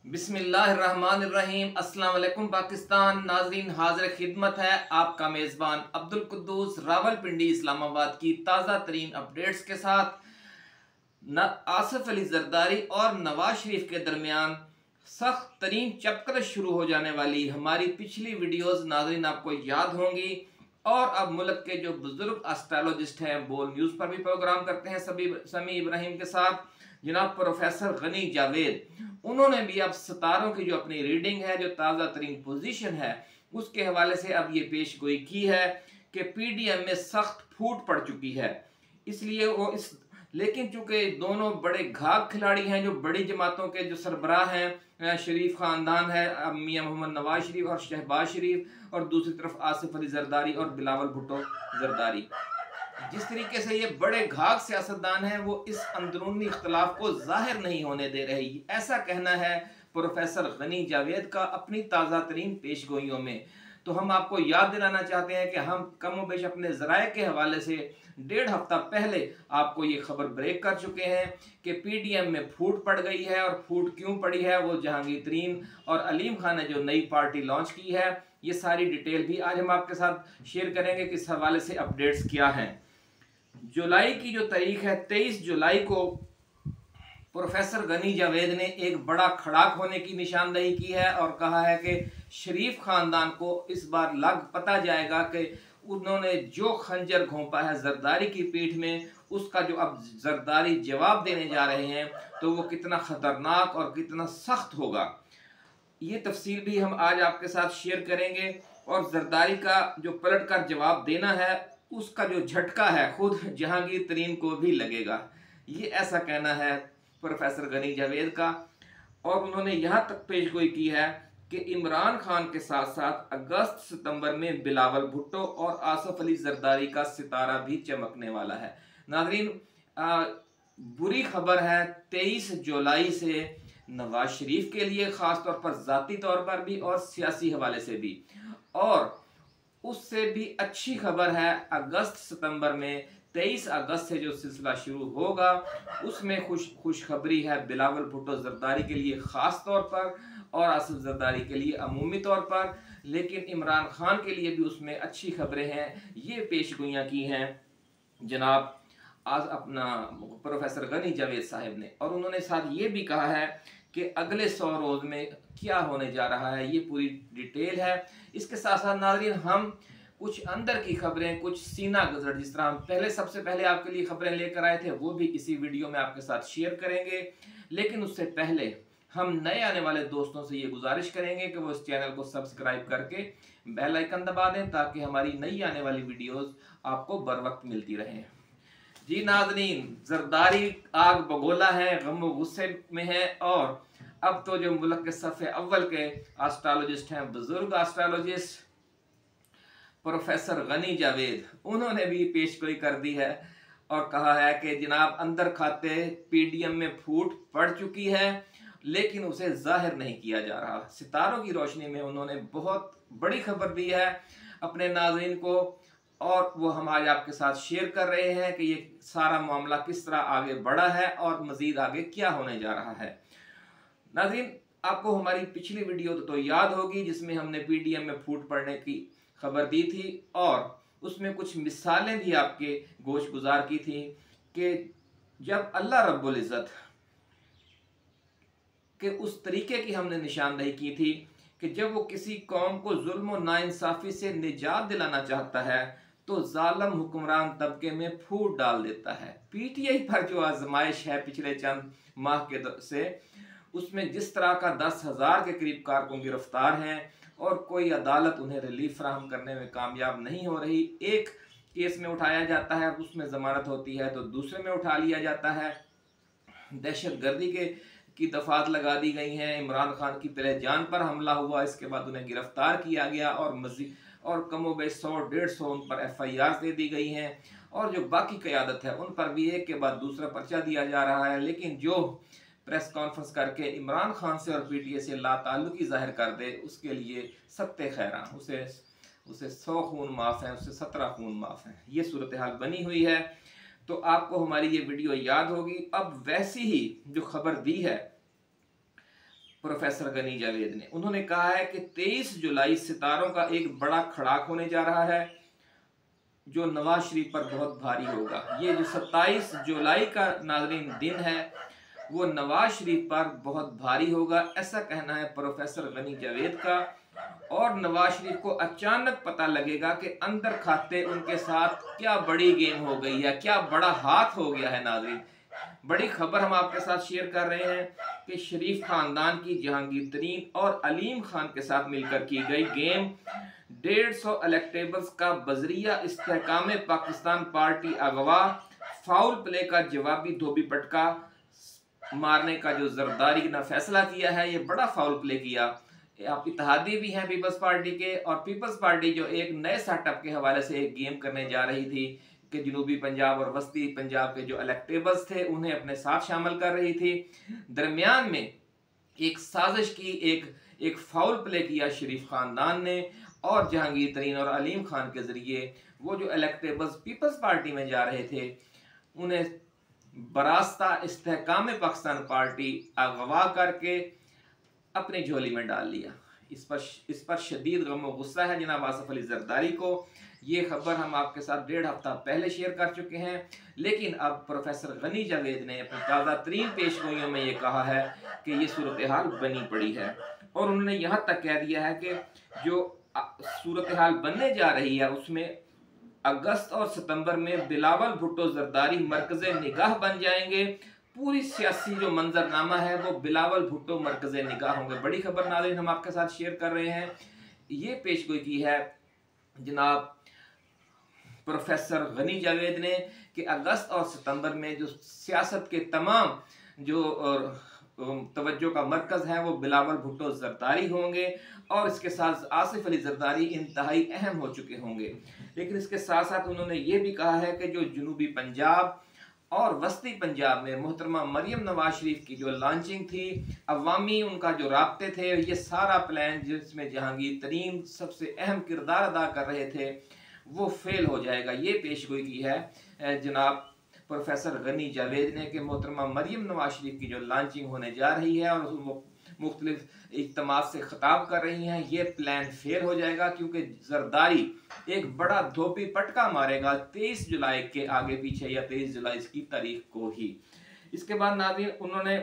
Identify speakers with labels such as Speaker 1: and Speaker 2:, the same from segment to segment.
Speaker 1: बिस्मिल्लाहिर्रहमानिर्रहीम। अस्सलाम वालेकुम पाकिस्तान। नाजरीन, हाजिर खिदमत है आपका मेज़बान अब्दुल कुद्दूस रावलपिंडी इस्लामाबाद की ताज़ा तरीन अपडेट्स के साथ। आसिफ अली जरदारी और नवाज शरीफ के दरमियान सख्त तरीन चक्कर शुरू हो जाने वाली हमारी पिछली वीडियोस नाजरीन आपको याद होंगी। और अब मुल्क के जो बुजुर्ग एस्ट्रोलॉजिस्ट हैं, बोल न्यूज़ पर भी प्रोग्राम करते हैं समी इब्राहिम के साथ, जनाब प्रोफेसर गनी जावेद, उन्होंने भी अब सितारों की जो अपनी रीडिंग है, जो ताज़ा तरीन पोजीशन है, उसके हवाले से अब ये पेश गोई की है कि पीडीएम में सख्त फूट पड़ चुकी है। इसलिए वो इस लेकिन चूंकि दोनों बड़े घाघ खिलाड़ी हैं, जो बड़ी जमातों के जो सरबराह हैं, शरीफ खानदान है, मियां मोहम्मद नवाज शरीफ और शहबाज शरीफ, और दूसरी तरफ आसिफ अली जरदारी और बिलावल भुट्टो जरदारी, जिस तरीके से ये बड़े घाघ सियासतदान हैं, वो इस अंदरूनी इख्तलाफ को जाहिर नहीं होने दे रही, ऐसा कहना है प्रोफेसर गनी जावेद का अपनी ताज़ा तरीन पेशगोइयों में। तो हम आपको याद दिलाना चाहते हैं कि हम कम व बेश अपने ज़राए के हवाले से 1.5 हफ्ता पहले आपको ये खबर ब्रेक कर चुके हैं कि पीडीएम में फूट पड़ गई है। और फूट क्यों पड़ी है, वो जहांगीर तरीन और अलीम खान ने जो नई पार्टी लॉन्च की है, ये सारी डिटेल भी आज हम आपके साथ शेयर करेंगे कि इस हवाले से अपडेट्स क्या हैं। जुलाई की जो तारीख है, 23 जुलाई को प्रोफेसर गनी जावेद ने एक बड़ा खड़ाक होने की निशानदेही की है और कहा है कि शरीफ खानदान को इस बार लग पता जाएगा कि उन्होंने जो खंजर घोंपा है जरदारी की पीठ में, उसका जो अब जरदारी जवाब देने जा रहे हैं, तो वो कितना खतरनाक और कितना सख्त होगा। ये तफसील भी हम आज आपके साथ शेयर करेंगे। और जरदारी का जो पलट कर जवाब देना है, उसका जो झटका है, खुद जहांगीर तरीन को भी लगेगा, ये ऐसा कहना है प्रोफेसर गनी जावेद का। और उन्होंने यहाँ तक पेशगोई की है कि इमरान खान के साथ साथ अगस्त सितंबर में बिलावल भुट्टो और आसिफ अली जरदारी का सितारा भी चमकने वाला है। नाजरीन, बुरी खबर है 23 जुलाई से नवाज शरीफ के लिए, खास तौर पर जाती तौर पर भी और सियासी हवाले से भी। और उससे भी अच्छी खबर है अगस्त सितंबर में 23 अगस्त से जो सिलसिला शुरू होगा, उसमें खुशखबरी है बिलावल भुट्टो जरदारी के लिए खास तौर पर और आसिफ जरदारी के लिए अमूमी तौर पर, लेकिन इमरान खान के लिए भी उसमें अच्छी खबरें हैं। ये पेशगोइयाँ की हैं जनाब आज अपना प्रोफेसर गनी जावेद साहब ने। और उन्होंने साथ ये भी कहा है कि अगले 100 रोज में क्या होने जा रहा है, ये पूरी डिटेल है। इसके साथ साथ नाज़रीन, हम कुछ अंदर की खबरें, कुछ सीना गजर, जिस तरह हम पहले सबसे पहले आपके लिए खबरें लेकर आए थे, वो भी इसी वीडियो में आपके साथ शेयर करेंगे। लेकिन उससे पहले हम नए आने वाले दोस्तों से ये गुजारिश करेंगे कि वो इस चैनल को सब्सक्राइब करके बेल आइकन दबा दें, ताकि हमारी नई आने वाली वीडियोस आपको बर वक्त मिलती रहें। जी नाज़रीन, जरदारी आग बगोला है, गम गुस्से में है। और अब तो जो मुल्क के सफ़े अव्वल के एस्ट्रोलॉजिस्ट हैं, बुजुर्ग एस्ट्रोलॉजिस्ट प्रोफेसर गनी जावेद, उन्होंने भी पेशगोई कर दी है और कहा है कि जनाब अंदर खाते पीडीएम में फूट पड़ चुकी है, लेकिन उसे जाहिर नहीं किया जा रहा। सितारों की रोशनी में उन्होंने बहुत बड़ी खबर दी है अपने नाज़रीन को, और वो हम आज आपके साथ शेयर कर रहे हैं कि ये सारा मामला किस तरह आगे बढ़ा है और मजीद आगे क्या होने जा रहा है। नाज़रीन, आपको हमारी पिछली वीडियो तो याद होगी, जिसमें हमने पीडीएम में फूट पड़ने की खबर दी थी और उसमें कुछ मिसालें भी आपके गोश गुजार की थी कि जब अल्लाह रब्बुल इज़्ज़त के उस तरीके की हमने निशानदेही की थी कि जब वो किसी कौम को जुल्म और नाइंसाफ़ी से निजात दिलाना चाहता है, तो जालिम हुक्मरान तबके में फूट डाल देता है। पीटीआई पर जो आजमाइश है पिछले चंद माह के से, उसमें जिस तरह का 10,000 के करीब कारकुन गिरफ्तार हैं और कोई अदालत उन्हें रिलीफ फराहम करने में कामयाब नहीं हो रही। एक केस में उठाया जाता है, उसमें जमानत होती है, तो दूसरे में उठा लिया जाता है। दहशत गर्दी की दफात लगा दी गई हैं। इमरान खान की पहले जान पर हमला हुआ, इसके बाद उन्हें गिरफ्तार किया गया और मजीद और कमो बेश 100-150 उन पर FIR दे दी गई हैं। और जो बाकी क़यादत है, उन पर भी एक के बाद दूसरा पर्चा दिया जा रहा है। लेकिन जो प्रेस कॉन्फ्रेंस करके इमरान खान से और पीटीए से लाताल्लुकी जाहिर कर दे, उसके लिए सत्ते खैरा, उसे 100 खून माफ़ हैं, उसे 17 खून माफ़ हैं। ये सूरत हाल बनी हुई है। तो आपको हमारी ये वीडियो याद होगी। अब वैसी ही जो खबर दी है प्रोफेसर गनी जावेद ने। उन्होंने कहा है कि 23 जुलाई सितारों का एक बड़ा खड़ाक होने जा रहा है जो नवाज शरीफ पर बहुत भारी होगा। ये जो 27 जुलाई का नाज़रीन दिन है वो नवाज शरीफ पर बहुत भारी होगा, ऐसा कहना है प्रोफेसर गनी जावेद का। और नवाज शरीफ को अचानक पता लगेगा कि अंदर खाते उनके साथ क्या बड़ी गेम हो गई है, क्या बड़ा हाथ हो गया है। नाज़रीन, बड़ी खबर हम आपके साथ शेयर कर रहे हैं कि शरीफ खानदान की जहांगीर तरीन और अलीम खान के साथ मिलकर की गई गेम 150 इलेक्टेबल्स का बजरिया इस्तेहकाम पाकिस्तान पार्टी अगवा, फाउल प्ले का जवाबी धोबी पटका मारने का जो जरदारी ने फैसला किया है, ये बड़ा फाउल प्ले किया। आप इत्तेहादी भी हैं पीपल्स पार्टी के, और पीपल्स पार्टी जो एक नए सेटअप के हवाले से एक गेम करने जा रही थी कि जनूबी पंजाब और वस्ती पंजाब के जो इलेक्टेबल्स थे उन्हें अपने साथ शामिल कर रही थी। दरमियान में एक साजिश की, एक फाउल प्ले किया शरीफ खानदान ने, और जहांगीर तरीन और अलीम खान के जरिए वो जो इलेक्टेबल्स पीपल्स पार्टी में जा रहे थे उन्हें बरास्ता इस्तेहकाम पाकिस्तान पार्टी अगवा करके अपनी झोली में डाल लिया। इस पर शदीद गम और गुस्सा है जनाब आसिफ अली जरदारी को। ये खबर हम आपके साथ 1.5 हफ्ता पहले शेयर कर चुके हैं, लेकिन अब प्रोफेसर गनी जावेद ने अपनी ताज़ा तरीन पेशगोइयों में ये कहा है कि ये सूरत हाल बनी पड़ी है। और उन्होंने यहाँ तक कह दिया है कि जो सूरत हाल बनने जा रही है उसमें अगस्त और सितंबर में बिलावल भुट्टो जरदारी मरकज़े निगाह बन जाएंगे। पूरी सियासी जो मंजरनामा है वो बिलावल भुट्टो मरकज़े निगाह होंगे। बड़ी खबर नाज़रीन हम आपके साथ शेयर कर रहे हैं। ये पेशगोई की है जनाब प्रोफेसर गनी जावेद ने कि अगस्त और सितंबर में जो सियासत के तमाम जो तवज्जो का मरकज़ है वो बिलावल भुट्टो जरदारी होंगे, और इसके साथ आसिफ अली जरदारी इंतहाई अहम हो चुके होंगे। लेकिन इसके साथ साथ उन्होंने ये भी कहा है कि जो जनूबी पंजाब और वस्ती पंजाब में मोहतरमा मरियम नवाज शरीफ की जो लॉन्चिंग थी, अवामी उनका जो राब्ते थे, ये सारा प्लान जिसमें जहांगीर तरीन सबसे अहम किरदार अदा कर रहे थे वो फेल हो जाएगा। ये पेशगोई की है जनाब प्रोफेसर गनी जावेद ने कि मोहतरमा मरियम नवाज शरीफ की जो लॉन्चिंग होने जा रही है और वो मुख्तलिफ इज्तिमात से खिताब कर रही हैं, ये प्लान फेल हो जाएगा क्योंकि जरदारी एक बड़ा धोबी पटका मारेगा 23 जुलाई के आगे पीछे या 23 जुलाई की तारीख को ही। इसके बाद नाज़रीन उन्होंने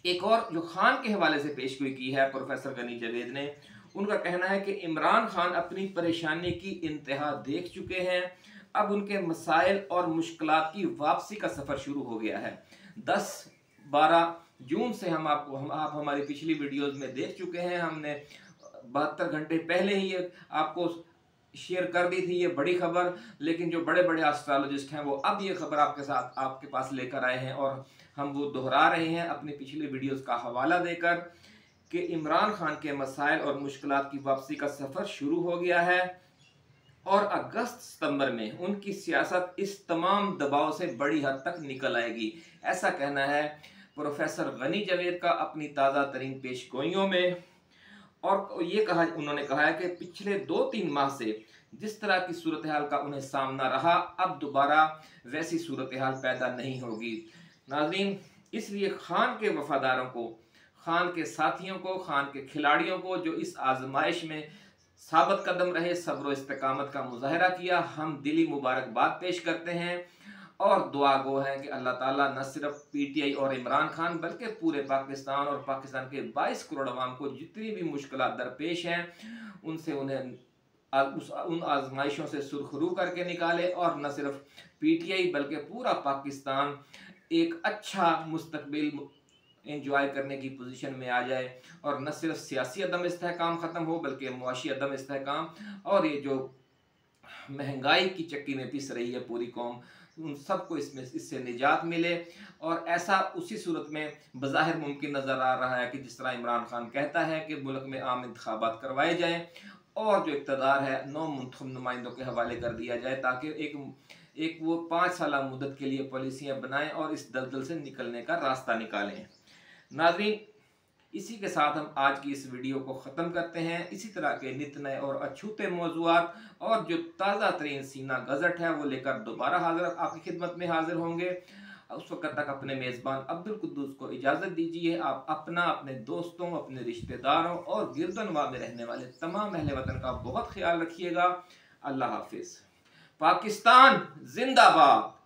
Speaker 1: एक और जो खान के हवाले से पेशगोई की है प्रोफेसर गनी जावेद ने। उनका कहना है कि इमरान खान अपनी परेशानी की इंतहा देख चुके हैं, अब उनके मसाइल और मुश्किलात की वापसी का सफ़र शुरू हो गया है। 10-12 जून से आप हमारी पिछली वीडियोस में देख चुके हैं, हमने 72 घंटे पहले ही आपको शेयर कर दी थी ये बड़ी खबर। लेकिन जो बड़े बड़े एस्ट्रोलॉजिस्ट हैं वो अब ये खबर आपके पास लेकर आए हैं और हम वो दोहरा रहे हैं अपनी पिछली वीडियोस का हवाला देकर कि इमरान खान के मसाइल और मुश्किलात की वापसी का सफ़र शुरू हो गया है और अगस्त सितंबर में उनकी सियासत इस तमाम दबाव से बड़ी हद तक निकल आएगी, ऐसा कहना है प्रोफेसर गनी जावेद का अपनी ताज़ा तरीन पेशगोइयों में। और ये उन्होंने कहा है कि पिछले 2-3 माह से जिस तरह की सूरत हाल का उन्हें सामना रहा, अब दोबारा वैसी सूरत हाल पैदा नहीं होगी। नाज़रीन, इसलिए खान के वफादारों को, खान के साथियों को, खान के खिलाड़ियों को जो इस आजमाइश में साबित कदम रहे, सब्र इस्तिकामत का मुजाहरा किया, हम दिली मुबारकबाद पेश करते हैं और दुआ गो है कि अल्लाह ताला न सिर्फ पीटीआई और इमरान खान बल्कि पूरे पाकिस्तान और पाकिस्तान के 22 करोड़ अवाम को जितनी भी मुश्किलात दरपेश हैं उनसे उन्हें उन आजमाइशों से सुरखरू करके निकाले और न सिर्फ पीटीआई बल्कि पूरा पाकिस्तान एक अच्छा मुस्तकबिल एंजॉय करने की पोजीशन में आ जाए और न सिर्फ सियासी अदम इस्तेहकाम ख़त्म हो बल्कि मुआशी अदम इस्तेहकाम और ये जो महंगाई की चक्की में पिस रही है पूरी कौम, उन सबको इससे निजात मिले। और ऐसा उसी सूरत में बज़ाहिर मुमकिन नज़र आ रहा है कि जिस तरह इमरान खान कहता है कि मुल्क में आम इंतखाबात करवाए जाएँ और जो इक़्तिदार है 9 मुंतखब नुमाइंदों के हवाले कर दिया जाए ताकि एक वो 5 साल मुद्दत के लिए पॉलिसियाँ बनाएं और इस दलदल से निकलने का रास्ता निकालें। नाज़रीन, इसी के साथ हम आज की इस वीडियो को ख़त्म करते हैं। इसी तरह के नित नए और अछूते मौज़ूआत और जो ताज़ा तरीन सीना गज़ट है वो लेकर दोबारा आपकी खिदमत में हाजिर होंगे। उस वक्त तक अपने मेज़बान अब्दुल कुद्दूस को इजाज़त दीजिए। आप अपना, अपने दोस्तों, अपने रिश्तेदारों और गिरदनवा में रहने वाले तमाम अहले वतन का बहुत ख्याल रखिएगा। अल्लाह हाफिज़। पाकिस्तान जिंदाबाद।